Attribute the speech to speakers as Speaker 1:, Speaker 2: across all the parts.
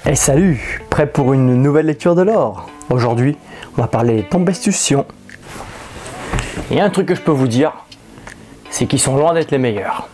Speaker 1: Et salut, prêt pour une nouvelle lecture de lore? Aujourd'hui, on va parler des Tempestus Sion. Et un truc que je peux vous dire, c'est qu'ils sont loin d'être les meilleurs.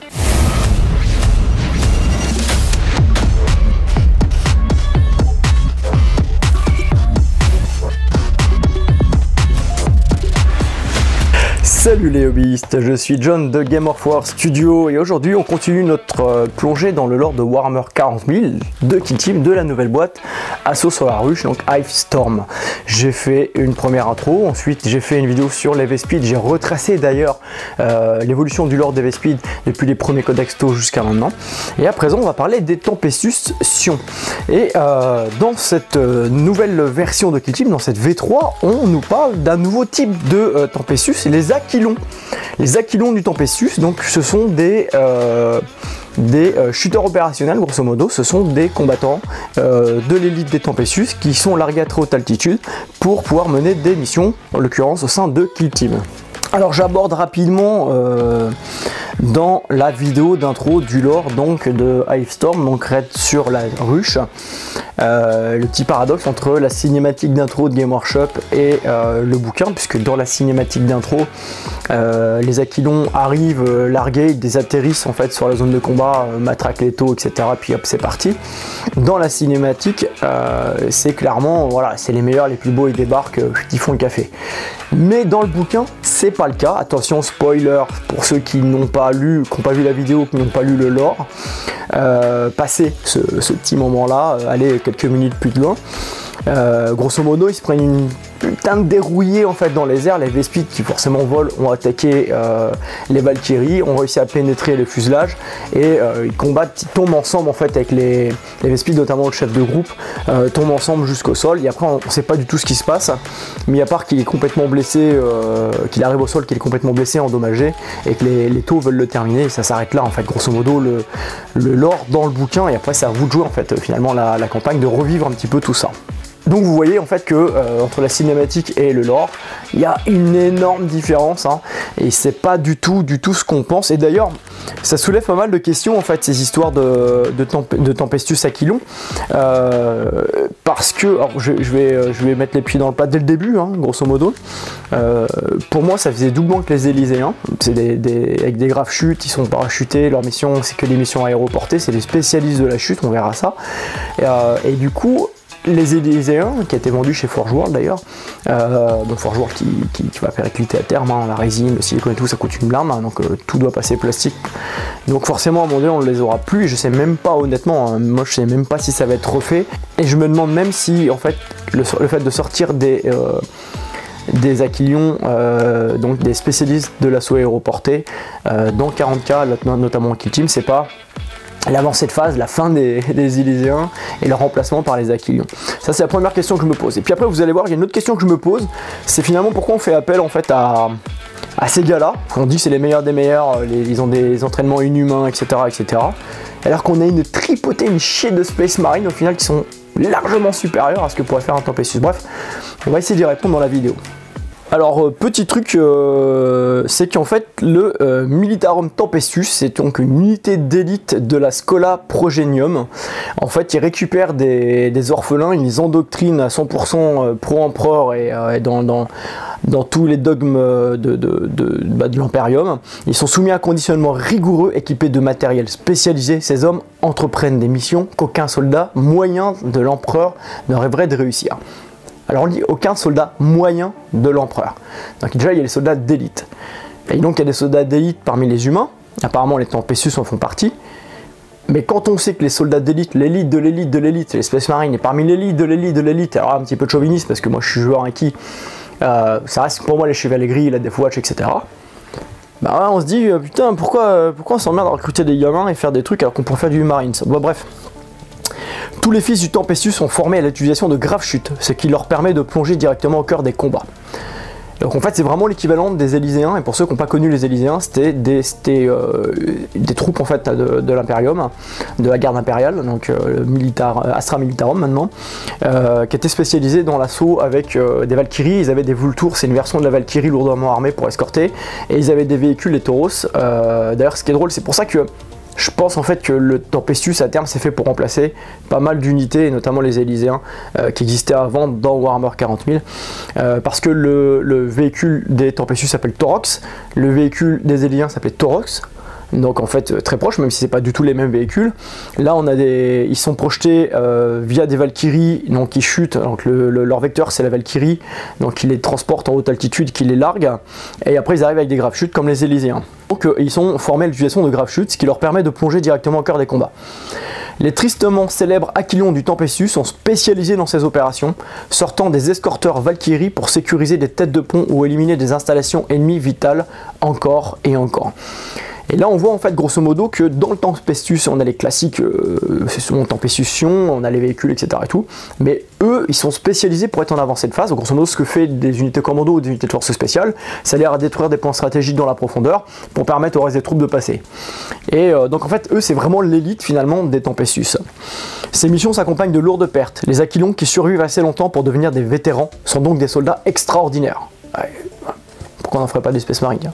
Speaker 1: Salut les hobbyistes, je suis John de Game of War Studio et aujourd'hui on continue notre plongée dans le lore de Warhammer 40 000 de Kill Team, de la nouvelle boîte Assaut sur la ruche, donc Hive Storm. J'ai fait une première intro, ensuite j'ai fait une vidéo sur l'EV-Speed, j'ai retracé d'ailleurs l'évolution du lore d'EV-Speed depuis les premiers codex TOS jusqu'à maintenant. Et à présent on va parler des Tempestus Sion. Et dans cette nouvelle version de Kill Team, dans cette V3, on nous parle d'un nouveau type de Tempestus, les Aquilons. Les Aquilons du Tempestus, donc ce sont des shooters opérationnels, grosso modo. Ce sont des combattants de l'élite des Tempestus qui sont largués à très haute altitude pour pouvoir mener des missions, en l'occurrence au sein de Kill Team. Alors j'aborde rapidement dans la vidéo d'intro du lore donc de Hive Storm, donc raid sur la ruche, le petit paradoxe entre la cinématique d'intro de Game Workshop et le bouquin, puisque dans la cinématique d'intro les Aquilons arrivent largués, ils désatterrissent en fait sur la zone de combat, matraquent les taux, etc. Puis hop, c'est parti. Dans la cinématique c'est clairement, voilà, c'est les meilleurs, les plus beaux, ils débarquent, ils font le café. Mais dans le bouquin, c'est pas le cas. Attention, spoiler pour ceux qui n'ont pas lu, qui n'ont pas vu la vidéo, qui n'ont pas lu le lore. Passez ce petit moment-là, allez quelques minutes plus loin. Grosso modo, ils se prennent une putain de dérouillée en fait dans les airs. Les Vespides qui forcément volent ont attaqué les Valkyries, ont réussi à pénétrer le fuselage et ils combattent, ils tombent ensemble en fait avec les Vespides, notamment le chef de groupe, tombent ensemble jusqu'au sol. Et après on ne sait pas du tout ce qui se passe, mis à part qu'il est complètement blessé, qu'il arrive au sol, qu'il est complètement blessé, endommagé, et que les taux veulent le terminer. Et ça s'arrête là en fait, grosso modo le lore dans le bouquin. Et après c'est à vous de jouer en fait finalement la campagne, de revivre un petit peu tout ça. Donc vous voyez en fait que entre la cinématique et le lore, il y a une énorme différence, hein, et c'est pas du tout ce qu'on pense. Et d'ailleurs, ça soulève pas mal de questions en fait, ces histoires de Tempestus Aquilon, parce que, alors je vais mettre les pieds dans le plat dès le début, hein, grosso modo. Pour moi, ça faisait doublement que les Élyséens. C'est avec des graves chutes, ils sont parachutés. Leur mission, c'est que des missions aéroportées. C'est des spécialistes de la chute, on verra ça. Et du coup, les Élyséens, qui a été vendus chez Forge World d'ailleurs, donc Forge World qui va péricliter à terme, hein, la résine, le silicone et tout, ça coûte une blinde, hein, donc tout doit passer plastique. Donc forcément à un moment donné on ne les aura plus, et je sais même pas honnêtement, hein, moi je sais même pas si ça va être refait, et je me demande même si en fait le fait de sortir des Aquilions, donc des spécialistes de l'assaut aéroporté, dans 40K, notamment en Kill Team, c'est pas l'avancée de phase, la fin des Élyséens et le remplacement par les Aquilions. Ça c'est la première question que je me pose. Et puis après vous allez voir, il y a une autre question que je me pose, c'est finalement pourquoi on fait appel en fait à ces gars-là. On dit que c'est les meilleurs des meilleurs, ils ont des entraînements inhumains, etc. etc. Alors qu'on a une tripotée, une chier de Space Marine au final qui sont largement supérieurs à ce que pourrait faire un Tempestus. Bref, on va essayer d'y répondre dans la vidéo. Alors petit truc, c'est qu'en fait le Militarum Tempestus, c'est donc une unité d'élite de la Schola Progenium. En fait ils récupèrent des orphelins, ils les endoctrinent à 100% pro-empereur et dans tous les dogmes de l'Imperium. Ils sont soumis à un conditionnement rigoureux, équipés de matériel spécialisé. Ces hommes entreprennent des missions qu'aucun soldat moyen de l'empereur ne rêverait de réussir. Alors on dit aucun soldat moyen de l'empereur. Donc déjà il y a les soldats d'élite. Et donc il y a des soldats d'élite parmi les humains. Apparemment les Tempestus en font partie. Mais quand on sait que les soldats d'élite, l'élite de l'élite de l'élite, c'est les Space Marines, et parmi l'élite de l'élite de l'élite, alors un petit peu de chauvinisme parce que moi je suis joueur acquis, ça reste pour moi les chevaliers gris, la Death Watch, etc. Bah ouais, on se dit putain pourquoi on s'emmerde à recruter des gamins et faire des trucs alors qu'on pourrait faire du Marines. Bon, bref. Tous les fils du Tempestus sont formés à l'utilisation de graves chutes, ce qui leur permet de plonger directement au cœur des combats. Donc en fait c'est vraiment l'équivalent des Élyséens, et pour ceux qui n'ont pas connu les Élyséens, c'était des troupes en fait de l'Imperium, de la garde impériale, donc Astra Militarum maintenant, qui étaient spécialisés dans l'assaut avec des Valkyries. Ils avaient des Vulturs, c'est une version de la Valkyrie lourdement armée pour escorter, et ils avaient des véhicules, les Tauros. D'ailleurs ce qui est drôle, c'est pour ça que Je pense en fait que le Tempestus à terme c'est fait pour remplacer pas mal d'unités, et notamment les Élyséens qui existaient avant dans Warhammer 40 000, parce que le véhicule des Tempestus s'appelle Taurox, le véhicule des Élyséens s'appelait Taurox. Donc en fait très proche, même si c'est pas du tout les mêmes véhicules. Là ils sont projetés via des Valkyries, donc qui chutent. Donc leur vecteur c'est la Valkyrie, donc ils les transportent en haute altitude, qui les larguent, et après ils arrivent avec des graves chutes comme les Élyséens. Donc ils sont formés à l'utilisation de graves chutes, ce qui leur permet de plonger directement au cœur des combats. Les tristement célèbres Aquilons du Tempestus sont spécialisés dans ces opérations, sortant des escorteurs Valkyrie pour sécuriser des têtes de pont ou éliminer des installations ennemies vitales encore et encore. Et là on voit en fait grosso modo que dans le Tempestus on a les classiques, c'est souvent Tempestus Sion, on a les véhicules etc. et tout, mais eux ils sont spécialisés pour être en avancée de phase. Donc, grosso modo ce que fait des unités commando ou des unités de force spéciales, c'est aller à détruire des points stratégiques dans la profondeur pour permettre au reste des troupes de passer. Et donc en fait eux c'est vraiment l'élite finalement des Tempestus. Ces missions s'accompagnent de lourdes pertes. Les Aquilons qui survivent assez longtemps pour devenir des vétérans sont donc des soldats extraordinaires. Pourquoi on n'en ferait pas des Space Marines, hein.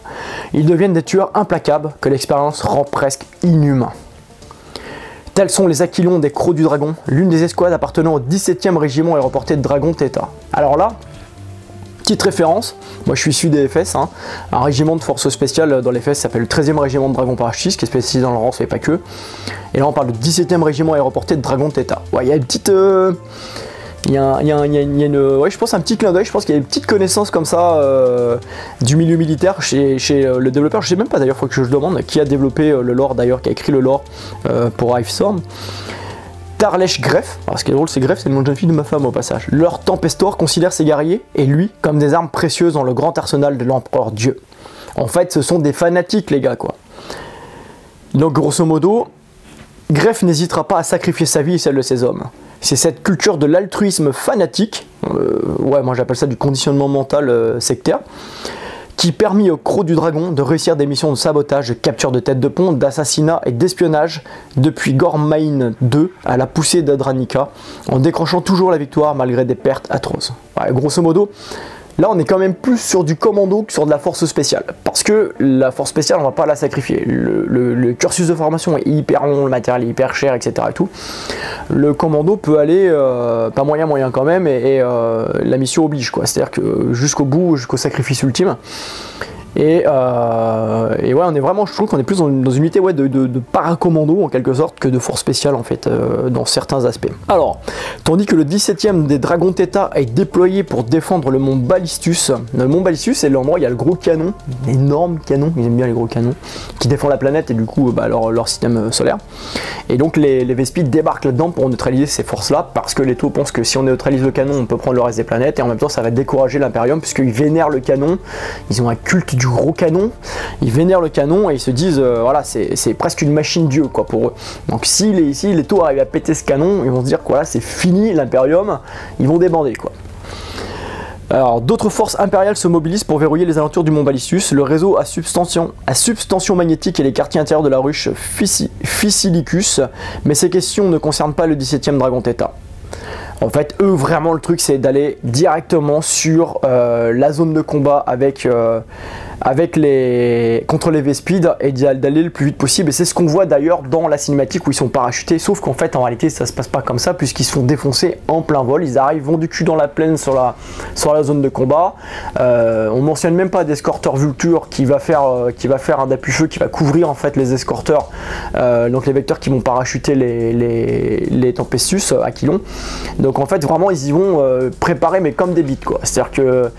Speaker 1: Ils deviennent des tueurs implacables que l'expérience rend presque inhumains. Tels sont les Aquilons des Crocs du Dragon, l'une des escouades appartenant au 17e régiment aéroporté de Dragon Theta. Alors là, petite référence, moi je suis issu des FS, hein. Un régiment de force spéciale dans les FS s'appelle le 13e régiment de Dragon Parachutistes, qui est spécialisé dans le lance et pas que. Et là on parle du 17e régiment aéroporté de Dragon Theta. Ouais, il y a une petite... Il y a je pense un petit clin d'œil, je pense qu'il y a une petite connaissance comme ça du milieu militaire chez le développeur. Je sais même pas d'ailleurs, il faut que je demande qui a développé le lore d'ailleurs, qui a écrit le lore pour Hivestorm. Tarlesh Greff, alors ce qui est drôle c'est Greff, c'est le nom de jeune fille de ma femme au passage. Leur Tempestor considère ses guerriers et lui comme des armes précieuses dans le grand arsenal de l'empereur Dieu. En fait ce sont des fanatiques les gars quoi. Donc grosso modo, Greff n'hésitera pas à sacrifier sa vie et celle de ses hommes. C'est cette culture de l'altruisme fanatique, ouais moi j'appelle ça du conditionnement mental sectaire, qui permit aux Crocs du Dragon de réussir des missions de sabotage, de capture de tête de pont, d'assassinat et d'espionnage depuis Gormain 2 à la poussée d'Adranica, en décrochant toujours la victoire malgré des pertes atroces. Ouais, grosso modo, là on est quand même plus sur du commando que sur de la force spéciale, parce que la force spéciale on va pas la sacrifier, le cursus de formation est hyper long, le matériel est hyper cher etc. et tout. Le commando peut aller pas moyen quand même, et la mission oblige quoi, c'est à dire que jusqu'au bout, jusqu'au sacrifice ultime. Et ouais, on est vraiment, je trouve qu'on est plus dans une unité ouais, de paracommando en quelque sorte que de force spéciale en fait, dans certains aspects. Alors, tandis que le 17e des Dragons Theta est déployé pour défendre le mont Ballistus. Le mont Ballistus, c'est l'endroit où il y a le gros canon, l'énorme canon, ils aiment bien les gros canons, qui défend la planète et du coup leur système solaire. Et donc les Vespides débarquent là-dedans pour neutraliser ces forces-là, parce que les Tau pensent que si on neutralise le canon, on peut prendre le reste des planètes, et en même temps ça va décourager l'Imperium, puisqu'ils vénèrent le canon, ils ont un culte du gros canon, ils vénèrent le canon et ils se disent voilà c'est presque une machine dieu quoi pour eux. Donc si les Tau arrivent à péter ce canon, ils vont se dire voilà c'est fini l'Imperium, ils vont débander quoi. Alors d'autres forces impériales se mobilisent pour verrouiller les alentours du mont Ballistus, le réseau à substension magnétique et les quartiers intérieurs de la ruche Physilicus, mais ces questions ne concernent pas le 17e Dragon Theta. En fait, eux, vraiment, le truc, c'est d'aller directement sur la zone de combat contre les Vespides et d'aller le plus vite possible. Et c'est ce qu'on voit d'ailleurs dans la cinématique où ils sont parachutés. Sauf qu'en fait, en réalité, ça se passe pas comme ça puisqu'ils se font défoncer en plein vol. Ils arrivent, vont du cul dans la plaine sur la zone de combat. On mentionne même pas d'escorteur Vulture qui va faire un appui-feu qui va couvrir en fait les escorteurs, donc les vecteurs qui vont parachuter les Tempestus Aquilons. Donc en fait vraiment ils y vont préparés mais comme des bites quoi. C'est-à-dire que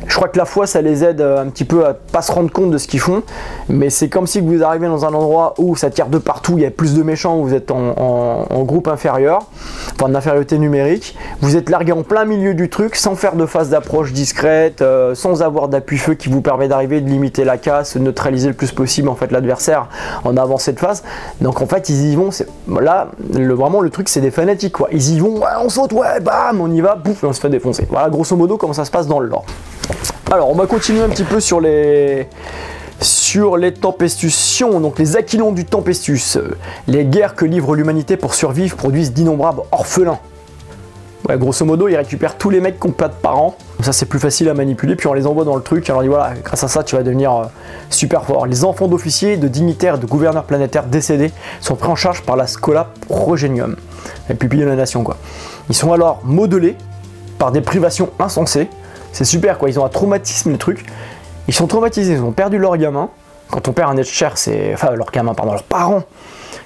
Speaker 1: je crois que la foi ça les aide un petit peu à pas se rendre compte de ce qu'ils font, mais c'est comme si vous arrivez dans un endroit où ça tire de partout, il y a plus de méchants, où vous êtes en groupe inférieur, enfin d'infériorité numérique, vous êtes largué en plein milieu du truc sans faire de phase d'approche discrète, sans avoir d'appui-feu qui vous permet d'arriver, de limiter la casse, de neutraliser le plus possible en fait l'adversaire en avancée de phase. Donc en fait ils y vont, là vraiment le truc c'est des fanatiques quoi, ils y vont, ouais, on saute, ouais bam on y va, bouf et on se fait défoncer. Voilà grosso modo comment ça se passe dans le lore. Alors on va continuer un petit peu sur les Tempestusions, donc les Aquilons du Tempestus. Les guerres que livre l'humanité pour survivre produisent d'innombrables orphelins. Ouais, grosso modo, ils récupèrent tous les mecs qu'on plate par an. Ça, c'est plus facile à manipuler. Puis on les envoie dans le truc. Et on leur dit voilà, grâce à ça, tu vas devenir super fort. Les enfants d'officiers, de dignitaires et de gouverneurs planétaires décédés sont pris en charge par la Schola Progenium, la pupille de la nation, quoi. Ils sont alors modelés par des privations insensées. C'est super, quoi. Ils ont un traumatisme, les trucs. Ils sont traumatisés. Ils ont perdu leur gamin. Quand on perd un être cher, c'est. Enfin, leur gamin, pardon, leurs parents.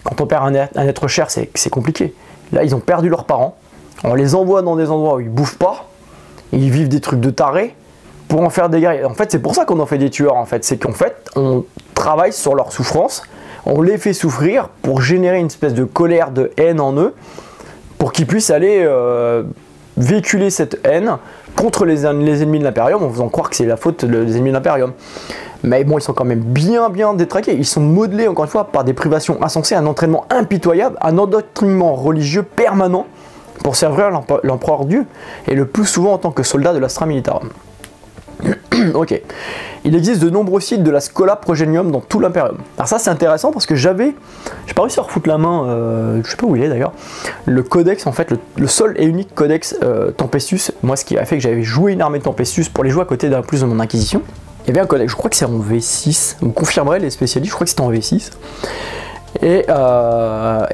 Speaker 1: Quand on perd un être cher, c'est compliqué. Là, ils ont perdu leurs parents. On les envoie dans des endroits où ils bouffent pas, ils vivent des trucs de tarés pour en faire des guerriers. En fait, c'est pour ça qu'on en fait des tueurs, en fait. C'est qu'en fait, on travaille sur leur souffrance, on les fait souffrir pour générer une espèce de colère, de haine en eux, pour qu'ils puissent aller véhiculer cette haine contre les ennemis de l'Imperium en faisant croire que c'est la faute des ennemis de l'Imperium. Mais bon, ils sont quand même bien détraqués. Ils sont modelés, encore une fois, par des privations insensées, un entraînement impitoyable, un endoctrinement religieux permanent, pour servir l'empereur Dieu, et le plus souvent en tant que soldat de l'Astra Militarum. Ok. Il existe de nombreux sites de la Schola Progenium dans tout l'Imperium. Alors ça c'est intéressant parce que j'ai pas réussi à refoutre la main, je sais pas où il est d'ailleurs, le codex en fait, le seul et unique codex Tempestus, moi ce qui a fait que j'avais joué une armée de Tempestus pour les jouer à côté d'un plus de mon Inquisition. Il y avait un codex, je crois que c'est en V6, vous me confirmerez les spécialistes, je crois que c'était en V6. Et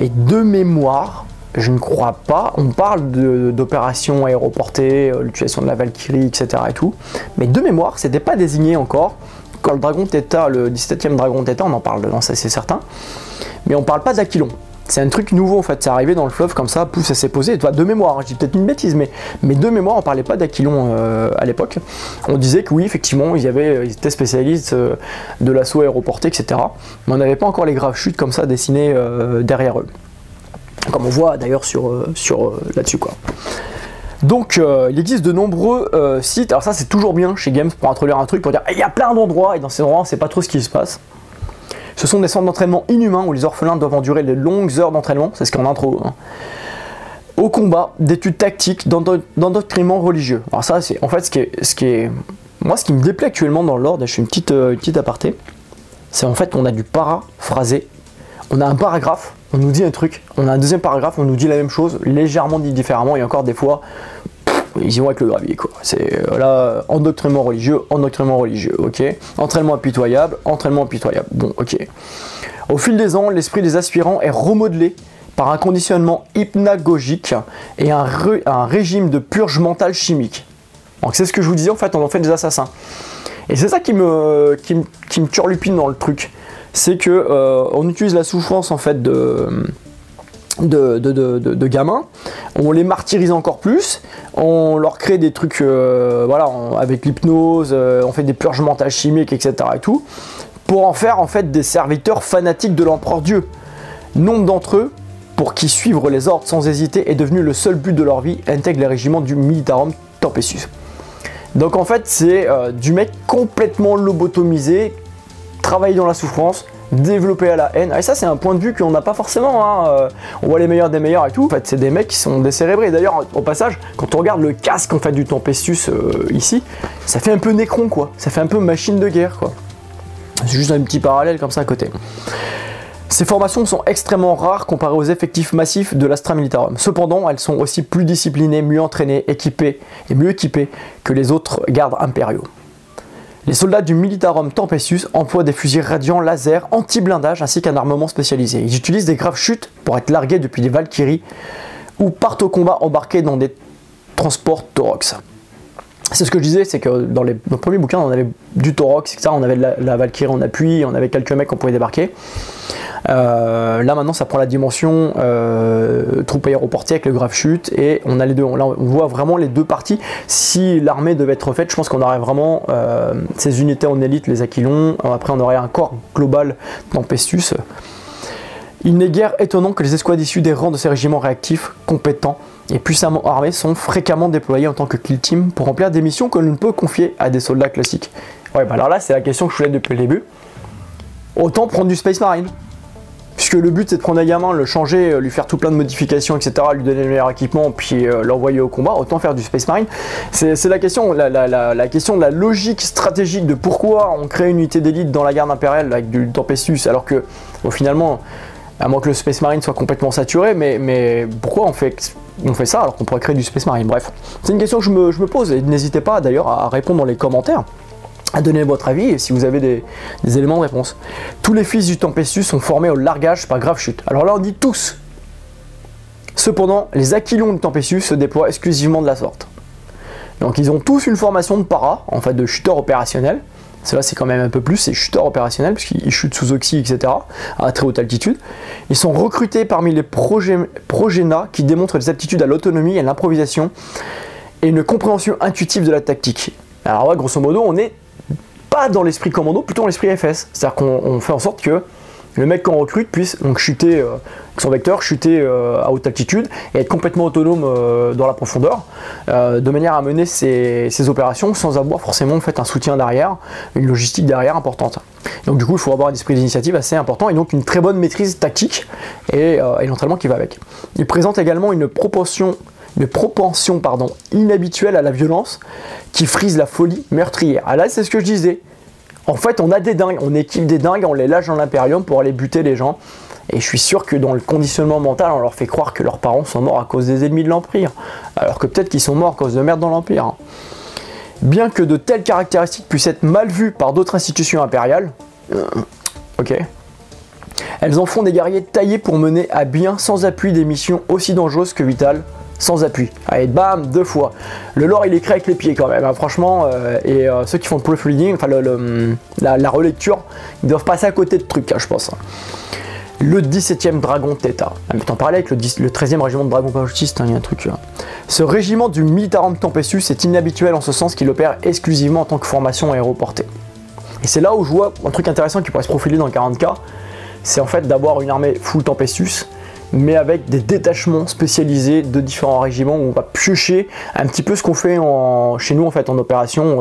Speaker 1: de mémoire, je ne crois pas, on parle d'opérations aéroportées, l'utilisation de la Valkyrie, etc. et tout, mais de mémoire, c'était pas désigné encore. Quand le Dragon Theta, le 17e Dragon Theta, on en parle dedans, ça c'est certain, mais on parle pas d'Aquilon. C'est un truc nouveau en fait, c'est arrivé dans le fleuve comme ça, pouf, ça s'est posé, de mémoire, hein, je dis peut-être une bêtise, mais de mémoire, on parlait pas d'Aquilon à l'époque. On disait que oui, effectivement, ils étaient spécialistes de l'assaut aéroporté, etc. Mais on n'avait pas encore les graves chutes comme ça dessinées derrière eux. Comme on voit d'ailleurs là-dessus, quoi. Donc il existe de nombreux sites, alors ça c'est toujours bien chez Games pour introduire un truc, pour dire il y a plein d'endroits, et dans ces endroits on ne sait pas trop ce qui se passe. Ce sont des centres d'entraînement inhumains où les orphelins doivent endurer de longues heures d'entraînement, c'est ce qu'il y a en intro, hein. Au combat, d'études tactiques, d'endoctrinement religieux. Alors ça c'est en fait moi ce qui me déplaît actuellement dans l'ordre, je fais une petite aparté, c'est en fait qu'on a du paraphrasé, on a un paragraphe, on nous dit un truc, on a un deuxième paragraphe, on nous dit la même chose, légèrement dit différemment, et encore des fois, ils y vont avec le gravier, quoi. C'est là, endoctrinement religieux, ok. Entraînement impitoyable, bon, ok. Au fil des ans, l'esprit des aspirants est remodelé par un conditionnement hypnagogique et un régime de purge mentale chimique. Donc c'est ce que je vous disais, en fait, on en fait des assassins. Et c'est ça qui me turlupine dans le truc. C'est que on utilise la souffrance en fait de gamins, on les martyrise encore plus, on leur crée des trucs voilà, avec l'hypnose, on fait des purges mentales chimiques, etc. et tout, pour en faire en fait des serviteurs fanatiques de l'empereur Dieu. Nombre d'entre eux, pour qui suivre les ordres sans hésiter est devenu le seul but de leur vie, intègrent les régiments du Militarum Tempestus. Donc en fait c'est du mec complètement lobotomisé, travailler dans la souffrance, développer à la haine. Et ça c'est un point de vue qu'on n'a pas forcément, hein. On voit les meilleurs des meilleurs et tout. En fait c'est des mecs qui sont décérébrés. D'ailleurs au passage, quand on regarde le casque en fait du Tempestus ici, ça fait un peu Necron, quoi. Ça fait un peu machine de guerre, quoi. C'est juste un petit parallèle comme ça à côté. Ces formations sont extrêmement rares comparées aux effectifs massifs de l'Astra Militarum. Cependant, elles sont aussi plus disciplinées, mieux entraînées, mieux équipées que les autres gardes impériaux. Les soldats du Militarum Tempestus emploient des fusils radiants laser anti-blindage ainsi qu'un armement spécialisé. Ils utilisent des graves chutes pour être largués depuis des Valkyries ou partent au combat embarqués dans des transports Taurox. C'est ce que je disais, c'est que dans nos premiers bouquins, on avait du Taurox, etc. On avait la Valkyrie en appui, on avait quelques mecs qu'on pouvait débarquer. Là maintenant ça prend la dimension troupe aéroportée avec le grave chute et on a les deux. Là on voit vraiment les deux parties. Si l'armée devait être refaite, je pense qu'on aurait vraiment ces unités en élite, les Aquilons. Après on aurait un corps global Tempestus. Il n'est guère étonnant que les escouades issues des rangs de ces régiments réactifs, compétents et puissamment armés sont fréquemment déployés en tant que kill team pour remplir des missions que l'on ne peut confier à des soldats classiques. Ouais, bah alors là c'est la question que je voulais depuis le début. Autant prendre du Space Marine. Puisque le but c'est de prendre un gamin, le changer, lui faire tout plein de modifications, etc., lui donner le meilleur équipement, puis l'envoyer au combat, autant faire du Space Marine. C'est la question, la question de la logique stratégique de pourquoi on crée une unité d'élite dans la garde impériale avec du Tempestus, alors que finalement, à moins que le Space Marine soit complètement saturé, mais pourquoi on fait on fait ça alors qu'on pourrait créer du Space Marine? Bref, c'est une question que je me pose et n'hésitez pas d'ailleurs à répondre dans les commentaires, à donner votre avis et si vous avez des éléments de réponse. Tous les fils du Tempestus sont formés au largage par grave chute. Alors là on dit tous. Cependant, les Aquilons du Tempestus se déploient exclusivement de la sorte. Donc ils ont tous une formation de para, en fait de chuteur opérationnel. Cela c'est quand même un peu plus, c'est chuteur opérationnel puisqu'ils chutent sous oxy, etc. à très haute altitude. Ils sont recrutés parmi les progénats qui démontrent des aptitudes à l'autonomie, à l'improvisation et une compréhension intuitive de la tactique. Alors ouais, grosso modo, on n'est pas dans l'esprit commando, plutôt dans l'esprit FS. C'est-à-dire qu'on fait en sorte que le mec qu'on recrute puisse donc chuter avec son vecteur, chuter à haute altitude et être complètement autonome dans la profondeur, de manière à mener ses opérations sans avoir forcément un soutien derrière, une logistique derrière importante. Donc du coup il faut avoir un esprit d'initiative assez important et donc une très bonne maîtrise tactique et l'entraînement qui va avec. Il présente également une propension inhabituelle à la violence qui frise la folie meurtrière. Ah là c'est ce que je disais. En fait, on a des dingues, on équipe des dingues, on les lâche dans l'Imperium pour aller buter les gens. Et je suis sûr que dans le conditionnement mental, on leur fait croire que leurs parents sont morts à cause des ennemis de l'Empire. Alors que peut-être qu'ils sont morts à cause de merde dans l'Empire. Bien que de telles caractéristiques puissent être mal vues par d'autres institutions impériales, ok, elles en font des guerriers taillés pour mener à bien sans appui des missions aussi dangereuses que vitales. Sans appui. Allez, bam, 2 fois. Le lore, il est créé avec les pieds quand même, hein, franchement. Ceux qui font le proofreading, enfin la relecture, ils doivent passer à côté de trucs, hein, je pense. Le 17e Dragon Theta. T'en parlais avec le 13e régiment de Dragon Parachutiste, hein, il y a un truc. Ce régiment du Militarum Tempestus est inhabituel en ce sens qu'il opère exclusivement en tant que formation aéroportée. Et c'est là où je vois un truc intéressant qui pourrait se profiler dans le 40K, c'est en fait d'avoir une armée full Tempestus, mais avec des détachements spécialisés de différents régiments où on va piocher un petit peu ce qu'on fait chez nous en fait en opération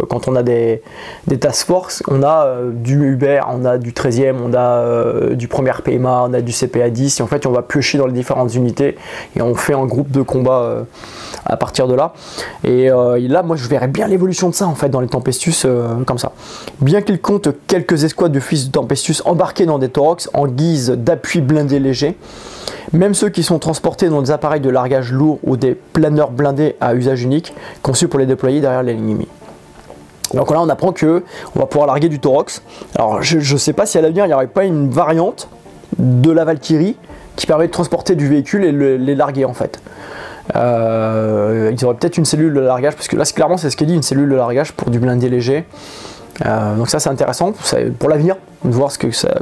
Speaker 1: quand on a des task force. On a du Uber, on a du 13e, on a du premier PMA, on a du CPA 10 et en fait on va piocher dans les différentes unités et on fait un groupe de combat à partir de là. Et là moi je verrais bien l'évolution de ça en fait dans les Tempestus comme ça. Bien qu'il compte quelques escouades de fils de Tempestus embarqués dans des Taurox en guise d'appui blindé léger, même ceux qui sont transportés dans des appareils de largage lourds ou des planeurs blindés à usage unique, conçus pour les déployer derrière l'ennemi. Donc là on apprend que on va pouvoir larguer du Taurox. Alors je ne sais pas si à l'avenir il n'y aurait pas une variante de la Valkyrie qui permet de transporter du véhicule et les larguer en fait. Ils auraient peut-être une cellule de largage, parce que là clairement c'est ce qu'est dit, une cellule de largage pour du blindé léger. Donc ça c'est intéressant pour l'avenir de voir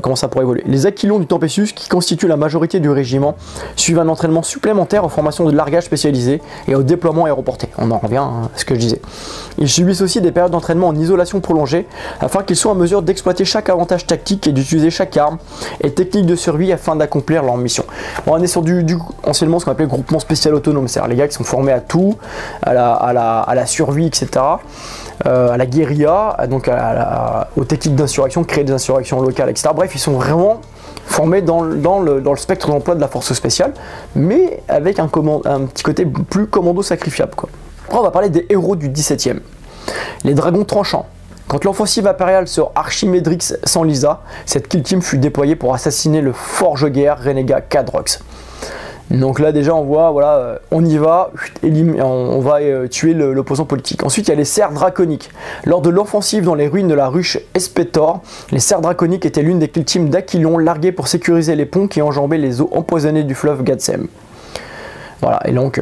Speaker 1: comment ça pourrait évoluer. Les Aquilons du Tempestus, qui constituent la majorité du régiment, suivent un entraînement supplémentaire aux formations de largage spécialisées et au déploiement aéroporté. On en revient à ce que je disais. Ils subissent aussi des périodes d'entraînement en isolation prolongée afin qu'ils soient en mesure d'exploiter chaque avantage tactique et d'utiliser chaque arme et technique de survie afin d'accomplir leur mission. Bon, on est sur anciennement ce qu'on appelait le groupement spécial autonome, c'est-à-dire les gars qui sont formés à tout, à la survie, etc. À la guérilla, donc aux techniques d'insurrection, créer des insurrections locales, etc. Bref, ils sont vraiment formés dans le spectre d'emploi de la force spéciale, mais avec un petit côté plus commando sacrifiable, quoi. Après, on va parler des héros du 17e. Les dragons tranchants. Quand l'offensive impériale sur Archimedrix sans Lysa, cette kill team fut déployée pour assassiner le forge-guerre renégat Cadrox. Donc là déjà on voit, voilà, on y va, on va tuer l'opposant politique. Ensuite il y a les cerfs draconiques. Lors de l'offensive dans les ruines de la ruche Espetor, les cerfs draconiques étaient l'une des kill teams d'Aquilon largués pour sécuriser les ponts qui enjambaient les eaux empoisonnées du fleuve Gadsem. Voilà, et donc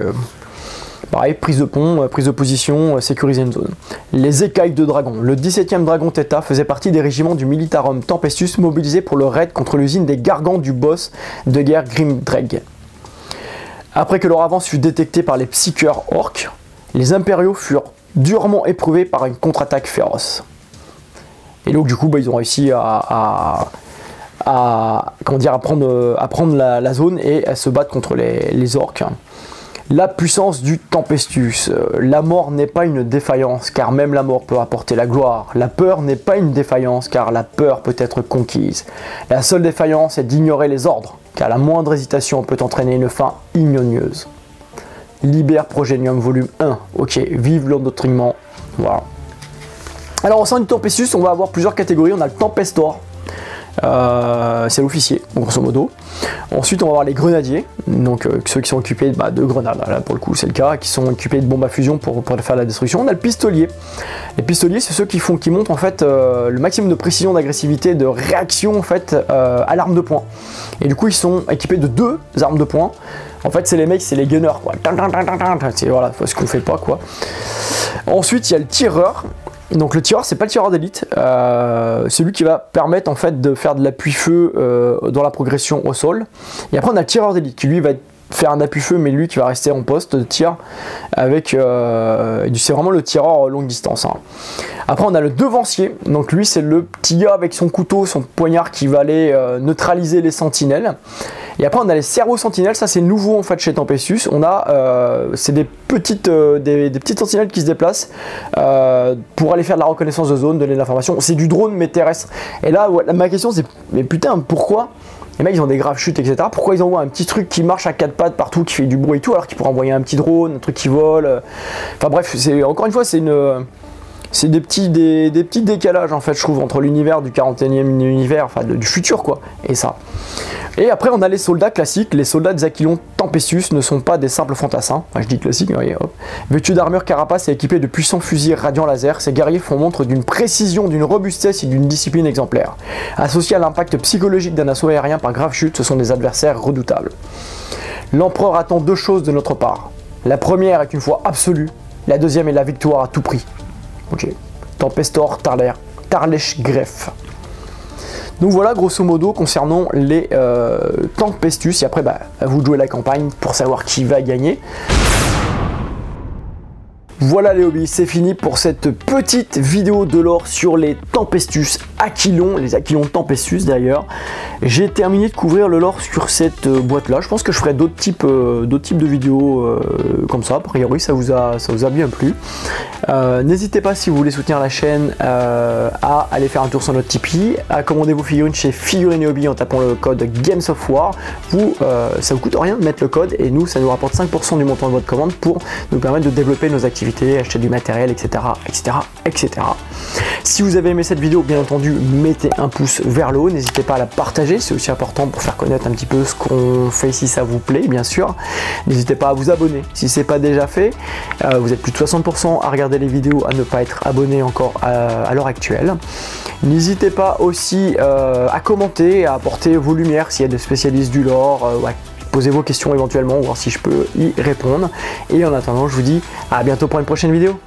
Speaker 1: pareil, prise de pont, prise de position, sécuriser une zone. Les écailles de dragon. Le 17e Dragon Theta faisait partie des régiments du Militarum Tempestus mobilisés pour le raid contre l'usine des Gargants du boss de guerre Grimdreg. Après que leur avance fut détectée par les psycheurs orques, les impériaux furent durement éprouvés par une contre-attaque féroce. Et donc du coup ils ont réussi à prendre la zone et à se battre contre les orques. La puissance du Tempestus. La mort n'est pas une défaillance, car même la mort peut apporter la gloire. La peur n'est pas une défaillance, car la peur peut être conquise. La seule défaillance est d'ignorer les ordres, car la moindre hésitation peut entraîner une fin ignominieuse. Liber Progenium volume 1. Ok, vive l'endoctrinement. Voilà. Alors au sein du Tempestus, on va avoir plusieurs catégories. On a le Tempestor. c'est l'officier, grosso modo. Ensuite, on va avoir les grenadiers, donc ceux qui sont occupés de grenades, là pour le coup c'est le cas, qui sont occupés de bombes à fusion pour faire la destruction. On a le pistolier. Les pistoliers, c'est ceux qui montrent en fait le maximum de précision, d'agressivité, de réaction en fait à l'arme de poing. Et du coup, ils sont équipés de 2 armes de poing. En fait, c'est les mecs, c'est les gunners, quoi. C'est voilà, ce qu'on fait pas, quoi. Ensuite, il y a le tireur. Donc le tireur, c'est pas le tireur d'élite, c'est lui qui va permettre en fait de faire de l'appui-feu dans la progression au sol. Et après on a le tireur d'élite qui lui va faire un appui-feu, mais lui qui va rester en poste de tir avec, c'est vraiment le tireur longue distance. Hein. Après on a le devancier, donc lui c'est le petit gars avec son couteau, son poignard qui va aller neutraliser les sentinelles. Et après on a les cerveaux sentinelles, ça c'est nouveau en fait chez Tempestus. On a c'est des petites sentinelles qui se déplacent pour aller faire de la reconnaissance de zone, donner de l'information. C'est du drone mais terrestre. Et là ma question c'est mais putain pourquoi les mecs ils ont des graves chutes etc. Pourquoi ils envoient un petit truc qui marche à 4 pattes partout, qui fait du bruit et tout, alors qu'ils pourraient envoyer un petit drone, un truc qui vole. Enfin bref, encore une fois c'est des petits décalages en fait je trouve entre l'univers du 41e univers, enfin du futur quoi, et ça. Et après on a les soldats classiques, les soldats des Aquilons Tempestus ne sont pas des simples fantassins, enfin, je dis classique, voyez, hop. Vêtus d'armure carapace et équipés de puissants fusils radiant laser, ces guerriers font montre d'une précision, d'une robustesse et d'une discipline exemplaire. Associés à l'impact psychologique d'un assaut aérien par grave chute, ce sont des adversaires redoutables. L'empereur attend 2 choses de notre part. La première est une foi absolue, la deuxième est la victoire à tout prix. Ok, Tempestor Tarlech Greffe. Donc voilà grosso modo concernant les Tempestus, et après à vous de jouer la campagne pour savoir qui va gagner. Voilà les hobbies, c'est fini pour cette petite vidéo de lore sur les Tempestus Aquilons, les Aquilons Tempestus d'ailleurs. J'ai terminé de couvrir le lore sur cette boîte là, je pense que je ferai d'autres types de vidéos comme ça, a priori ça vous a bien plu. N'hésitez pas si vous voulez soutenir la chaîne à aller faire un tour sur notre Tipeee, à commander vos figurines chez Figurines et Hobby en tapant le code Games of War. Ça vous coûte rien de mettre le code et nous ça nous rapporte 5% du montant de votre commande pour nous permettre de développer nos activités, acheter du matériel, etc., etc., etc. Si vous avez aimé cette vidéo, bien entendu, mettez un pouce vers le haut, n'hésitez pas à la partager, c'est aussi important pour faire connaître un petit peu ce qu'on fait si ça vous plaît, bien sûr. N'hésitez pas à vous abonner si c'est pas déjà fait. Vous êtes plus de 60% à regarder les vidéos, à ne pas être abonné encore à l'heure actuelle. N'hésitez pas aussi à commenter, à apporter vos lumières s'il y a des spécialistes du lore, posez vos questions éventuellement, voir si je peux y répondre. Et en attendant, je vous dis à bientôt pour une prochaine vidéo.